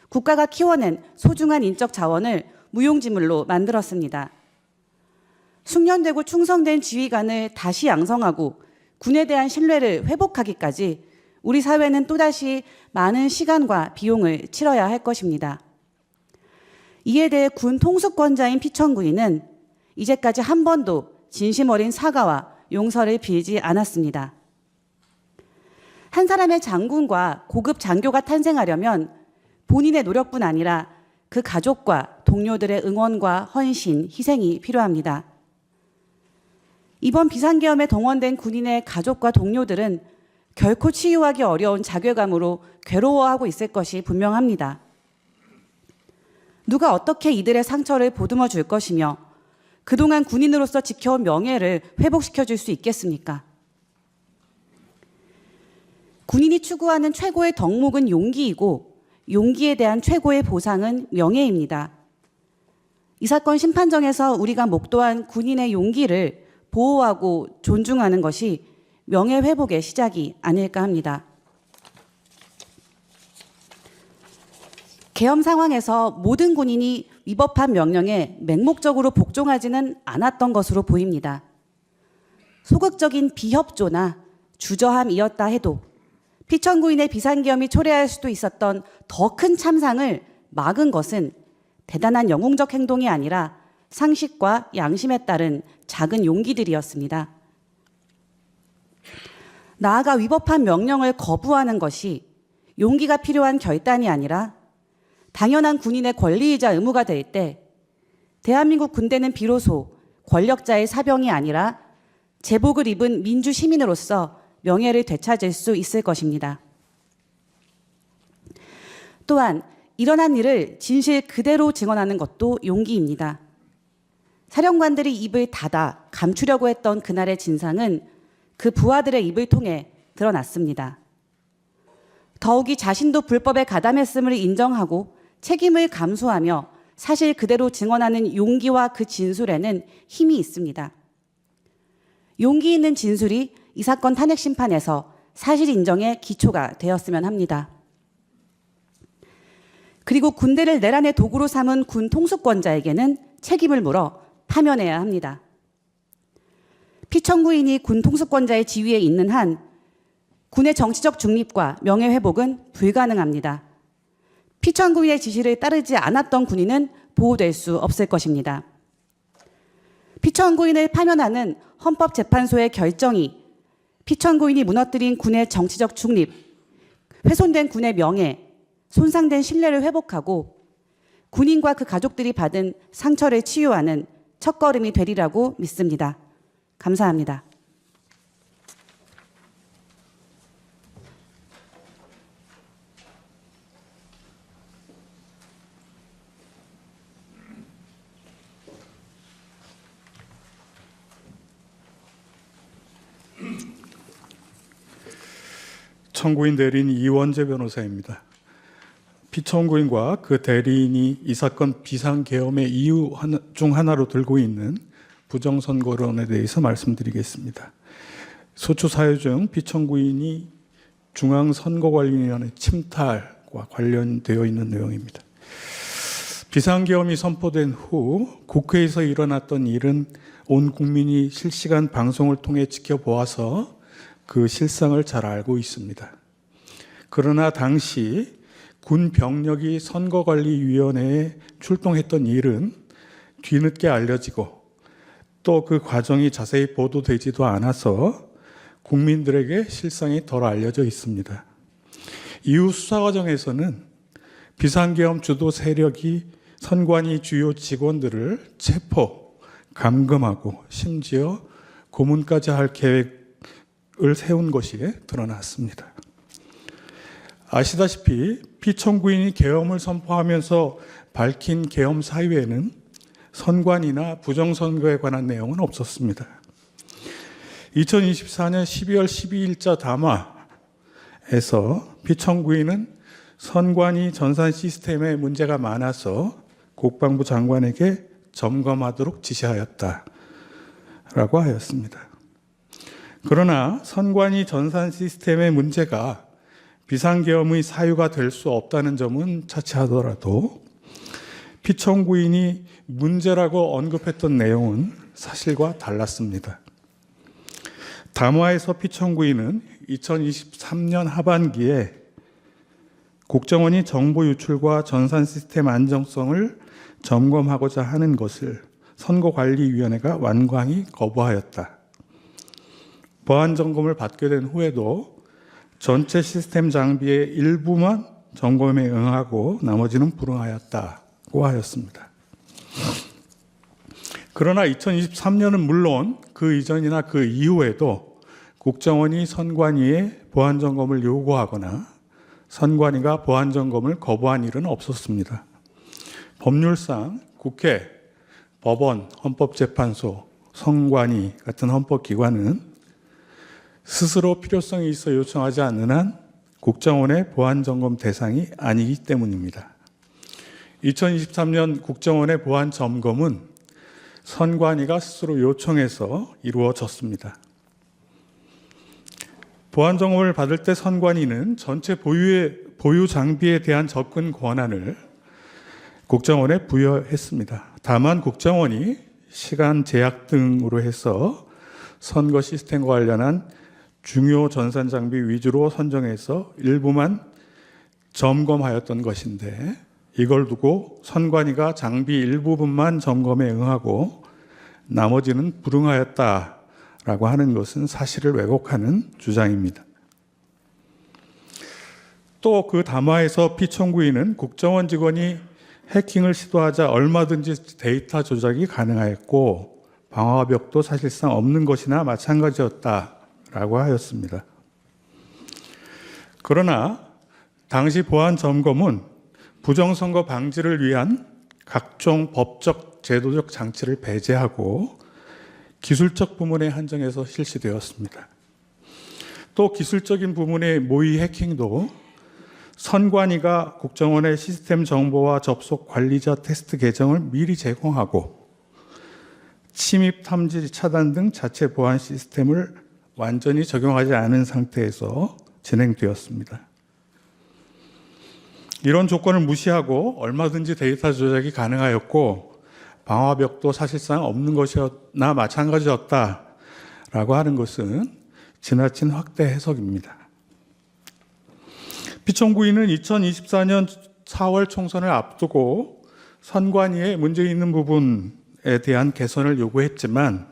국가가 키워낸 소중한 인적 자원을 무용지물로 만들었습니다. 숙련되고 충성된 지휘관을 다시 양성하고 군에 대한 신뢰를 회복하기까지 우리 사회는 또다시 많은 시간과 비용을 치러야 할 것입니다. 이에 대해 군 통수권자인 피천구인은 이제까지 한 번도 진심 어린 사과와 용서를 빌지 않았습니다. 한 사람의 장군과 고급 장교가 탄생하려면 본인의 노력뿐 아니라 그 가족과 동료들의 응원과 헌신, 희생이 필요합니다. 이번 비상계엄에 동원된 군인의 가족과 동료들은 결코 치유하기 어려운 자괴감으로 괴로워하고 있을 것이 분명합니다. 누가 어떻게 이들의 상처를 보듬어 줄 것이며 그동안 군인으로서 지켜온 명예를 회복시켜 줄 수 있겠습니까? 군인이 추구하는 최고의 덕목은 용기이고 용기에 대한 최고의 보상은 명예입니다. 이 사건 심판정에서 우리가 목도한 군인의 용기를 보호하고 존중하는 것이 명예회복의 시작이 아닐까 합니다. 계엄 상황에서 모든 군인이 위법한 명령에 맹목적으로 복종하지는 않았던 것으로 보입니다. 소극적인 비협조나 주저함이었다 해도 피천구인의 비상계엄이 초래할 수도 있었던 더 큰 참상을 막은 것은 대단한 영웅적 행동이 아니라 상식과 양심에 따른 작은 용기들이었습니다. 나아가 위법한 명령을 거부하는 것이 용기가 필요한 결단이 아니라 당연한 군인의 권리이자 의무가 될 때 대한민국 군대는 비로소 권력자의 사병이 아니라 제복을 입은 민주 시민으로서 명예를 되찾을 수 있을 것입니다. 또한 일어난 일을 진실 그대로 증언하는 것도 용기입니다. 사령관들이 입을 닫아 감추려고 했던 그날의 진상은 그 부하들의 입을 통해 드러났습니다. 더욱이 자신도 불법에 가담했음을 인정하고 책임을 감수하며 사실 그대로 증언하는 용기와 그 진술에는 힘이 있습니다. 용기 있는 진술이 이 사건 탄핵 심판에서 사실 인정의 기초가 되었으면 합니다. 그리고 군대를 내란의 도구로 삼은 군 통수권자에게는 책임을 물어 파면해야 합니다. 피천구인이 군 통수권자의 지위에 있는 한 군의 정치적 중립과 명예회복은 불가능합니다. 피천구인의 지시를 따르지 않았던 군인은 보호될 수 없을 것입니다. 피천구인을 파면하는 헌법재판소의 결정이 피천구인이 무너뜨린 군의 정치적 중립, 훼손된 군의 명예, 손상된 신뢰를 회복하고 군인과 그 가족들이 받은 상처를 치유하는 첫걸음이 되리라고 믿습니다. 감사합니다. 청구인 대리인 이원재 변호사입니다. 피청구인과 그 대리인이 이 사건 비상계엄의 이유 중 하나로 들고 있는 부정선거론에 대해서 말씀드리겠습니다. 소추 사유 중 피청구인이 중앙선거관리위원회 침탈과 관련되어 있는 내용입니다. 비상계엄이 선포된 후 국회에서 일어났던 일은 온 국민이 실시간 방송을 통해 지켜보아서 그 실상을 잘 알고 있습니다. 그러나 당시 군 병력이 선거관리위원회에 출동했던 일은 뒤늦게 알려지고 또 그 과정이 자세히 보도되지도 않아서 국민들에게 실상이 덜 알려져 있습니다. 이후 수사 과정에서는 비상계엄 주도 세력이 선관위 주요 직원들을 체포, 감금하고 심지어 고문까지 할 계획을 세운 것이 드러났습니다. 아시다시피 피청구인이 계엄을 선포하면서 밝힌 계엄 사유에는 선관위나 부정선거에 관한 내용은 없었습니다. 2024년 12월 12일자 담화에서 피청구인은 선관위 전산 시스템에 문제가 많아서 국방부 장관에게 점검하도록 지시하였다라고 하였습니다. 그러나 선관위 전산 시스템의 문제가 비상계엄의 사유가 될 수 없다는 점은 차치하더라도 피청구인이 문제라고 언급했던 내용은 사실과 달랐습니다. 담화에서 피청구인은 2023년 하반기에 국정원이 정보 유출과 전산 시스템 안정성을 점검하고자 하는 것을 선거관리위원회가 완강히 거부하였다. 보안 점검을 받게 된 후에도 전체 시스템 장비의 일부만 점검에 응하고 나머지는 불응하였다고 하였습니다. 그러나 2023년은 물론 그 이전이나 그 이후에도 국정원이 선관위에 보안 점검을 요구하거나 선관위가 보안 점검을 거부한 일은 없었습니다. 법률상 국회, 법원, 헌법재판소, 선관위 같은 헌법기관은 스스로 필요성이 있어 요청하지 않는 한 국정원의 보안 점검 대상이 아니기 때문입니다. 2023년 국정원의 보안 점검은 선관위가 스스로 요청해서 이루어졌습니다. 보안 점검을 받을 때 선관위는 전체 보유 장비에 대한 접근 권한을 국정원에 부여했습니다. 다만 국정원이 시간 제약 등으로 해서 선거 시스템과 관련한 중요 전산 장비 위주로 선정해서 일부만 점검하였던 것인데 이걸 두고 선관위가 장비 일부분만 점검에 응하고 나머지는 불응하였다라고 하는 것은 사실을 왜곡하는 주장입니다. 또 그 담화에서 피청구인은 국정원 직원이 해킹을 시도하자 얼마든지 데이터 조작이 가능하였고 방화벽도 사실상 없는 것이나 마찬가지였다라고 하였습니다. 그러나 당시 보안 점검은 부정선거 방지를 위한 각종 법적, 제도적 장치를 배제하고 기술적 부문에 한정해서 실시되었습니다. 또 기술적인 부문의 모의 해킹도 선관위가 국정원의 시스템 정보와 접속 관리자 테스트 계정을 미리 제공하고 침입 탐지 차단 등 자체 보안 시스템을 완전히 적용하지 않은 상태에서 진행되었습니다. 이런 조건을 무시하고 얼마든지 데이터 조작이 가능하였고 방화벽도 사실상 없는 것이나 마찬가지였다라고 하는 것은 지나친 확대 해석입니다. 피청구인은 2024년 4월 총선을 앞두고 선관위에 문제 있는 부분에 대한 개선을 요구했지만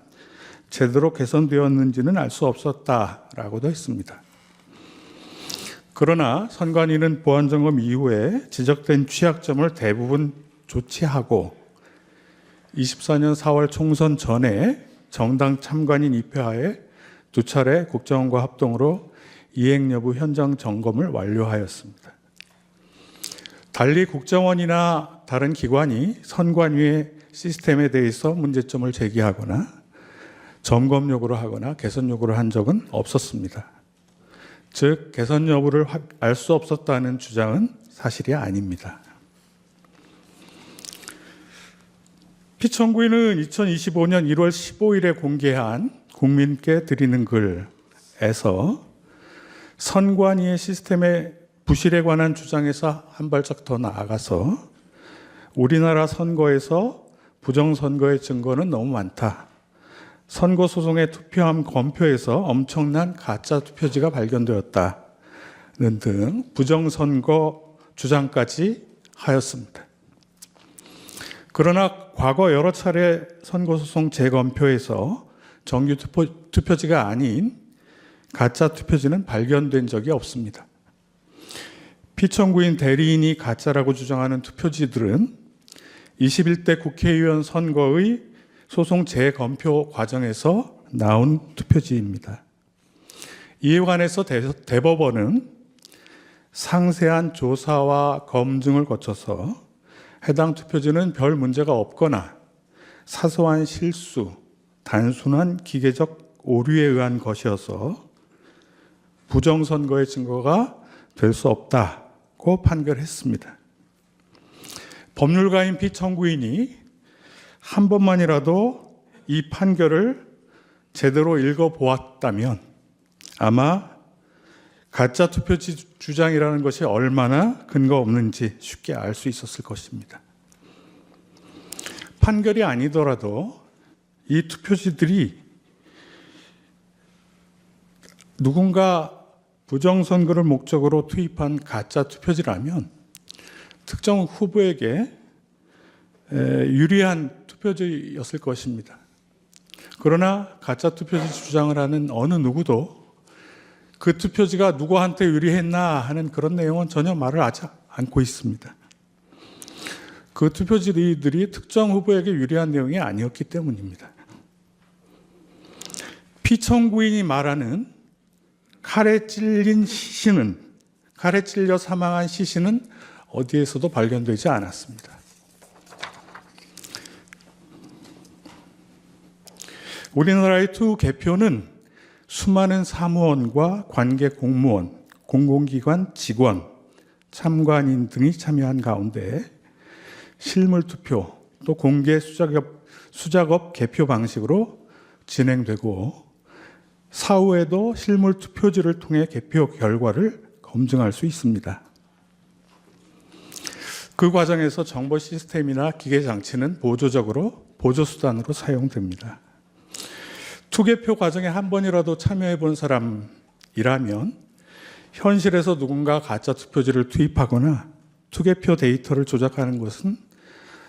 제대로 개선되었는지는 알 수 없었다라고도 했습니다. 그러나 선관위는 보안점검 이후에 지적된 취약점을 대부분 조치하고 24년 4월 총선 전에 정당 참관인 입회하에 2차례 국정원과 합동으로 이행 여부 현장 점검을 완료하였습니다. 달리 국정원이나 다른 기관이 선관위의 시스템에 대해서 문제점을 제기하거나 점검 요구를 하거나 개선 요구를 한 적은 없었습니다. 즉 개선 여부를 알 수 없었다는 주장은 사실이 아닙니다. 피청구인은 2025년 1월 15일에 공개한 국민께 드리는 글에서 선관위의 시스템의 부실에 관한 주장에서 한 발짝 더 나아가서 우리나라 선거에서 부정선거의 증거는 너무 많다. 선거소송의 투표함 검표에서 엄청난 가짜 투표지가 발견되었다는 등 부정선거 주장까지 하였습니다. 그러나 과거 여러 차례 선거소송 재검표에서 정규 투표지가 아닌 가짜 투표지는 발견된 적이 없습니다. 피청구인 대리인이 가짜라고 주장하는 투표지들은 21대 국회의원 선거의 소송 재검표 과정에서 나온 투표지입니다. 이에 관해서 대법원은 상세한 조사와 검증을 거쳐서 해당 투표지는 별 문제가 없거나 사소한 실수, 단순한 기계적 오류에 의한 것이어서 부정선거의 증거가 될 수 없다고 판결했습니다. 법률가인 피청구인이 한 번만이라도 이 판결을 제대로 읽어보았다면 아마 가짜 투표지 주장이라는 것이 얼마나 근거 없는지 쉽게 알 수 있었을 것입니다. 판결이 아니더라도 이 투표지들이 누군가 부정선거를 목적으로 투입한 가짜 투표지라면 특정 후보에게 유리한 투표지였을 것입니다. 그러나 가짜 투표지 주장을 하는 어느 누구도 그 투표지가 누구한테 유리했나 하는 그런 내용은 전혀 말을 하지 않고 있습니다. 그 투표지들이 특정 후보에게 유리한 내용이 아니었기 때문입니다. 피청구인이 말하는 칼에 찔려 사망한 시신은 어디에서도 발견되지 않았습니다. 우리나라의 투 개표는 수많은 사무원과 관계 공무원, 공공기관 직원, 참관인 등이 참여한 가운데 실물투표 또 공개 수작업 개표 방식으로 진행되고 사후에도 실물투표지를 통해 개표 결과를 검증할 수 있습니다. 그 과정에서 정보 시스템이나 기계 장치는 보조수단으로 사용됩니다. 투개표 과정에 한 번이라도 참여해 본 사람이라면 현실에서 누군가 가짜 투표지를 투입하거나 투개표 데이터를 조작하는 것은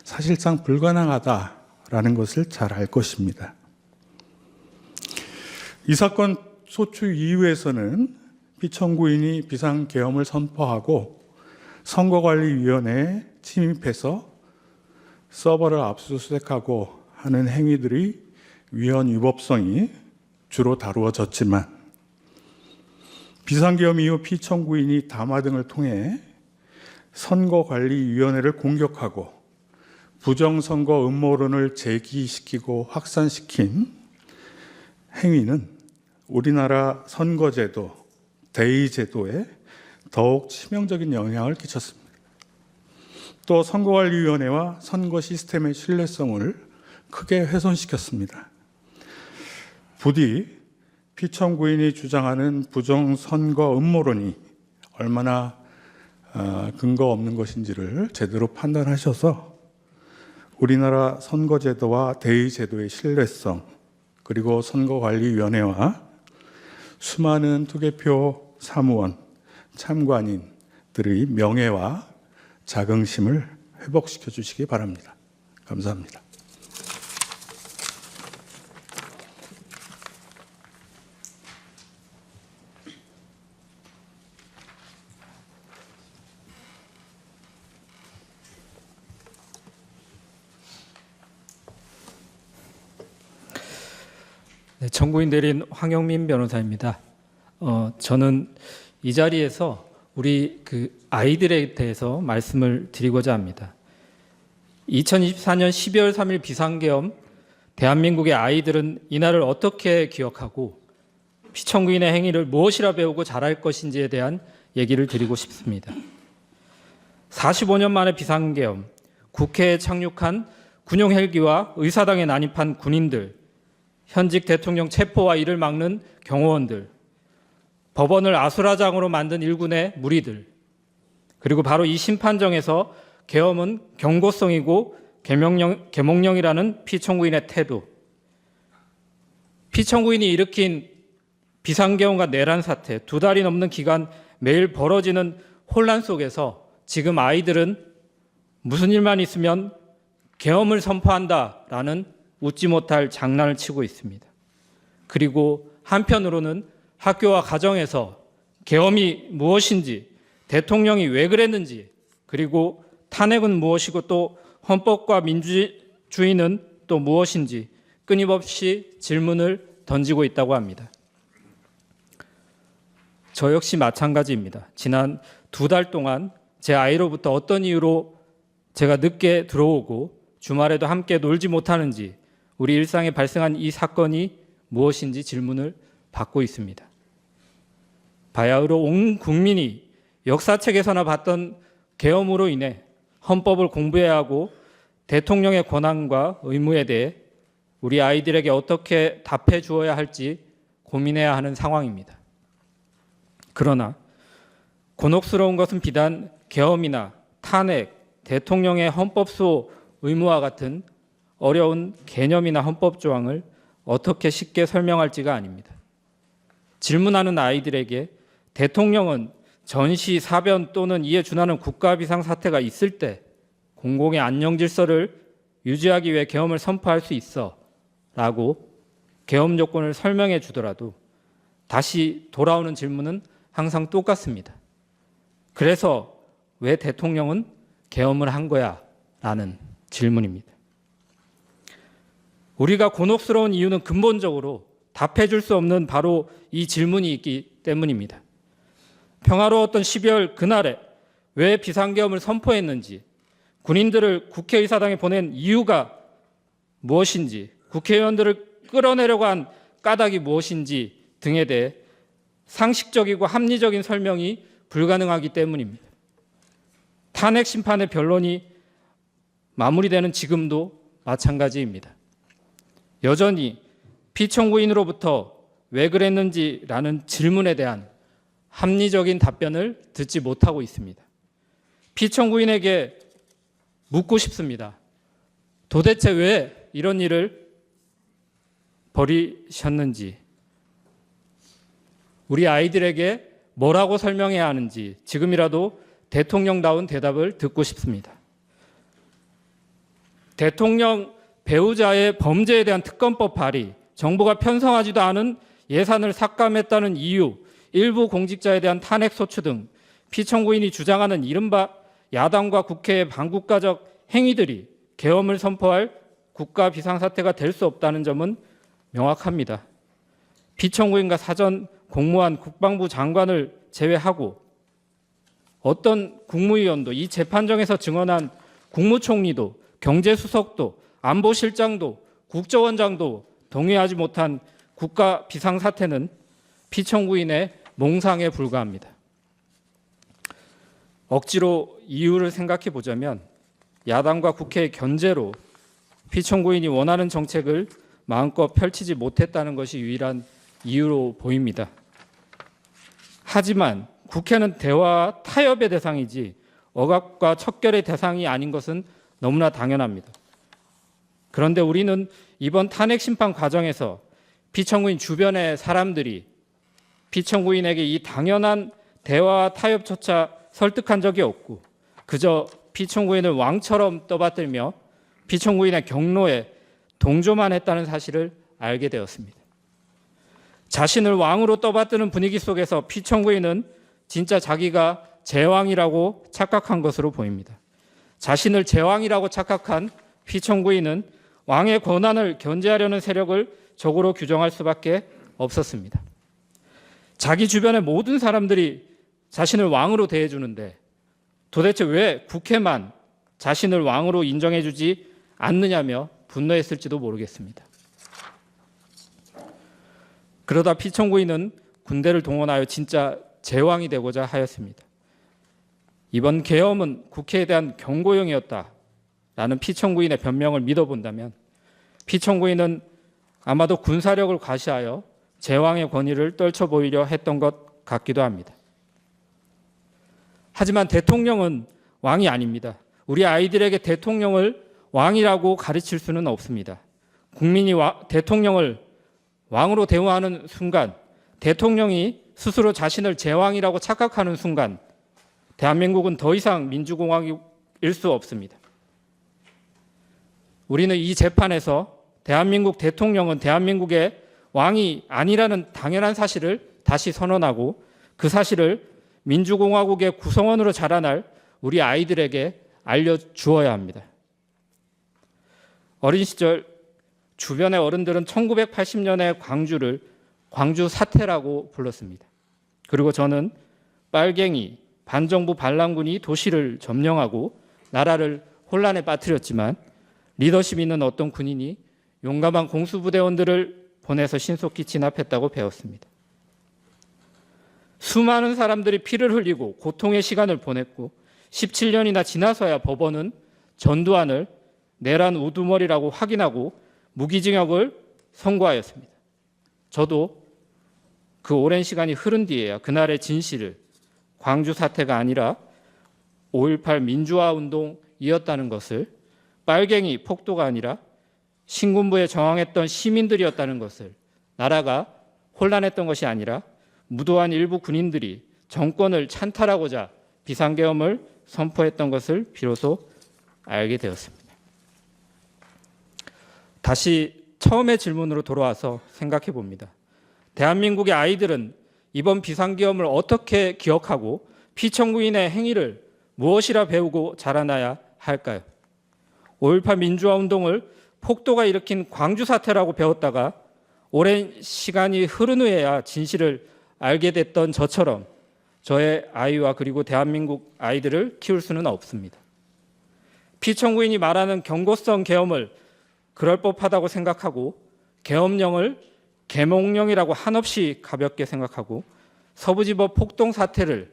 사실상 불가능하다라는 것을 잘 알 것입니다. 이 사건 소추 이후에서는 피청구인이 비상계엄을 선포하고 선거관리위원회에 침입해서 서버를 압수수색하고 하는 행위들이 위헌 위법성이 주로 다루어졌지만 비상계엄 이후 피청구인이 담화 등을 통해 선거관리위원회를 공격하고 부정선거 음모론을 제기시키고 확산시킨 행위는 우리나라 선거제도, 대의제도에 더욱 치명적인 영향을 끼쳤습니다. 또 선거관리위원회와 선거 시스템의 신뢰성을 크게 훼손시켰습니다. 부디 피청구인이 주장하는 부정선거 음모론이 얼마나 근거 없는 것인지를 제대로 판단하셔서 우리나라 선거제도와 대의제도의 신뢰성 그리고 선거관리위원회와 수많은 투개표 사무원, 참관인들의 명예와 자긍심을 회복시켜 주시기 바랍니다. 감사합니다. 네, 청구인 대리인 황영민 변호사입니다. 저는 이 자리에서 우리 아이들에 대해서 말씀을 드리고자 합니다. 2024년 12월 3일 비상계엄, 대한민국의 아이들은 이날을 어떻게 기억하고 피청구인의 행위를 무엇이라 배우고 잘할 것인지에 대한 얘기를 드리고 싶습니다. 45년 만에 비상계엄, 국회에 착륙한 군용 헬기와 의사당에 난입한 군인들, 현직 대통령 체포와 이를 막는 경호원들, 법원을 아수라장으로 만든 일군의 무리들, 그리고 바로 이 심판정에서 계엄은 경고성이고 계몽령이라는 피청구인의 태도, 피청구인이 일으킨 비상계엄과 내란 사태, 2달이 넘는 기간 매일 벌어지는 혼란 속에서 지금 아이들은 무슨 일만 있으면 계엄을 선포한다라는 웃지 못할 장난을 치고 있습니다. 그리고 한편으로는 학교와 가정에서 계엄이 무엇인지 대통령이 왜 그랬는지, 그리고 탄핵은 무엇이고 또 헌법과 민주주의는 또 무엇인지 끊임없이 질문을 던지고 있다고 합니다. 저 역시 마찬가지입니다. 지난 2달 동안 제 아이로부터 어떤 이유로 제가 늦게 들어오고 주말에도 함께 놀지 못하는지, 우리 일상에 발생한 이 사건이 무엇인지 질문을 받고 있습니다. 바야흐로 온 국민이 역사책에서나 봤던 계엄으로 인해 헌법을 공부해야 하고 대통령의 권한과 의무에 대해 우리 아이들에게 어떻게 답해 주어야 할지 고민해야 하는 상황입니다. 그러나 곤혹스러운 것은 비단 계엄이나 탄핵, 대통령의 헌법수호 의무와 같은 어려운 개념이나 헌법 조항을 어떻게 쉽게 설명할지가 아닙니다. 질문하는 아이들에게 대통령은 전시, 사변 또는 이에 준하는 국가 비상 사태가 있을 때 공공의 안녕 질서를 유지하기 위해 계엄을 선포할 수 있어 라고 계엄 조건을 설명해 주더라도 다시 돌아오는 질문은 항상 똑같습니다. 그래서 왜 대통령은 계엄을 한 거야? 라는 질문입니다. 우리가 곤혹스러운 이유는 근본적으로 답해 줄 수 없는 바로 이 질문이 있기 때문입니다. 평화로웠던 12월 그날에 왜 비상계엄을 선포했는지, 군인들을 국회의사당에 보낸 이유가 무엇인지, 국회의원들을 끌어내려고 한 까닭이 무엇인지 등에 대해 상식적이고 합리적인 설명이 불가능하기 때문입니다. 탄핵 심판의 변론이 마무리되는 지금도 마찬가지입니다. 여전히 피청구인으로부터 왜 그랬는지라는 질문에 대한 합리적인 답변을 듣지 못하고 있습니다. 피청구인에게 묻고 싶습니다. 도대체 왜 이런 일을 벌이셨는지, 우리 아이들에게 뭐라고 설명해야 하는지 지금이라도 대통령다운 대답을 듣고 싶습니다. 대통령 배우자의 범죄에 대한 특검법 발의, 정부가 편성하지도 않은 예산을 삭감했다는 이유, 일부 공직자에 대한 탄핵 소추 등 피청구인이 주장하는 이른바 야당과 국회의 반국가적 행위들이 계엄을 선포할 국가 비상사태가 될 수 없다는 점은 명확합니다. 피청구인과 사전 공무원 국방부 장관을 제외하고 어떤 국무위원도, 이 재판정에서 증언한 국무총리도, 경제수석도, 안보실장도, 국정원장도 동의하지 못한 국가 비상사태는 피청구인의 몽상에 불과합니다. 억지로 이유를 생각해 보자면 야당과 국회의 견제로 피청구인이 원하는 정책을 마음껏 펼치지 못했다는 것이 유일한 이유로 보입니다. 하지만 국회는 대화와 타협의 대상이지 억압과 척결의 대상이 아닌 것은 너무나 당연합니다. 그런데 우리는 이번 탄핵 심판 과정에서 피청구인 주변의 사람들이 피청구인에게 이 당연한 대화와 타협조차 설득한 적이 없고 그저 피청구인을 왕처럼 떠받들며 피청구인의 경로에 동조만 했다는 사실을 알게 되었습니다. 자신을 왕으로 떠받드는 분위기 속에서 피청구인은 진짜 자기가 제왕이라고 착각한 것으로 보입니다. 자신을 제왕이라고 착각한 피청구인은 왕의 권한을 견제하려는 세력을 적으로 규정할 수밖에 없었습니다. 자기 주변의 모든 사람들이 자신을 왕으로 대해주는데 도대체 왜 국회만 자신을 왕으로 인정해주지 않느냐며 분노했을지도 모르겠습니다. 그러다 피청구인은 군대를 동원하여 진짜 제왕이 되고자 하였습니다. 이번 계엄은 국회에 대한 경고용이었다라는 피청구인의 변명을 믿어본다면 피청구인은 아마도 군사력을 과시하여 제왕의 권위를 떨쳐보이려 했던 것 같기도 합니다. 하지만 대통령은 왕이 아닙니다. 우리 아이들에게 대통령을 왕이라고 가르칠 수는 없습니다. 국민이 대통령을 왕으로 대우하는 순간, 대통령이 스스로 자신을 제왕이라고 착각하는 순간 대한민국은 더 이상 민주공화국일 수 없습니다. 우리는 이 재판에서 대한민국 대통령은 대한민국의 왕이 아니라는 당연한 사실을 다시 선언하고 그 사실을 민주공화국의 구성원으로 자라날 우리 아이들에게 알려주어야 합니다. 어린 시절 주변의 어른들은 1980년에 광주를 광주 사태라고 불렀습니다. 그리고 저는 빨갱이, 반정부 반란군이 도시를 점령하고 나라를 혼란에 빠뜨렸지만 리더십 있는 어떤 군인이 용감한 공수부대원들을 보내서 신속히 진압했다고 배웠습니다. 수많은 사람들이 피를 흘리고 고통의 시간을 보냈고 17년이나 지나서야 법원은 전두환을 내란 우두머리라고 확인하고 무기징역을 선고하였습니다. 저도 그 오랜 시간이 흐른 뒤에야 그날의 진실을 광주 사태가 아니라 5.18 민주화 운동이었다는 것을, 빨갱이 폭도가 아니라 신군부에 저항했던 시민들이었다는 것을, 나라가 혼란했던 것이 아니라 무도한 일부 군인들이 정권을 찬탈하고자 비상계엄을 선포했던 것을 비로소 알게 되었습니다. 다시 처음의 질문으로 돌아와서 생각해 봅니다. 대한민국의 아이들은 이번 비상계엄을 어떻게 기억하고 피청구인의 행위를 무엇이라 배우고 자라나야 할까요? 5.18 민주화 운동을 폭도가 일으킨 광주 사태라고 배웠다가 오랜 시간이 흐른 후에야 진실을 알게 됐던 저처럼 저의 아이와 그리고 대한민국 아이들을 키울 수는 없습니다. 피청구인이 말하는 경고성 계엄을 그럴 법하다고 생각하고 계엄령을 계몽령이라고 한없이 가볍게 생각하고 서부지법 폭동 사태를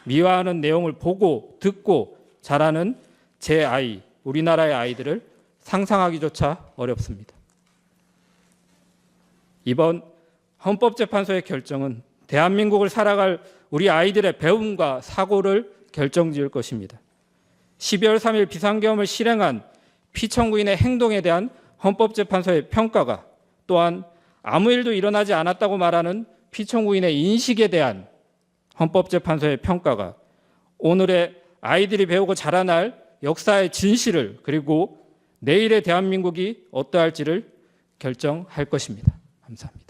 미화하는 내용을 보고 듣고 자라는 제 아이, 우리나라의 아이들을 상상하기조차 어렵습니다. 이번 헌법재판소의 결정은 대한민국을 살아갈 우리 아이들의 배움과 사고를 결정지을 것입니다. 12월 3일 비상계엄을 실행한 피청구인의 행동에 대한 헌법재판소의 평가가, 또한 아무 일도 일어나지 않았다고 말하는 피청구인의 인식에 대한 헌법재판소의 평가가 오늘의 아이들이 배우고 자라날 역사의 진실을, 그리고 내일의 대한민국이 어떠할지를 결정할 것입니다. 감사합니다.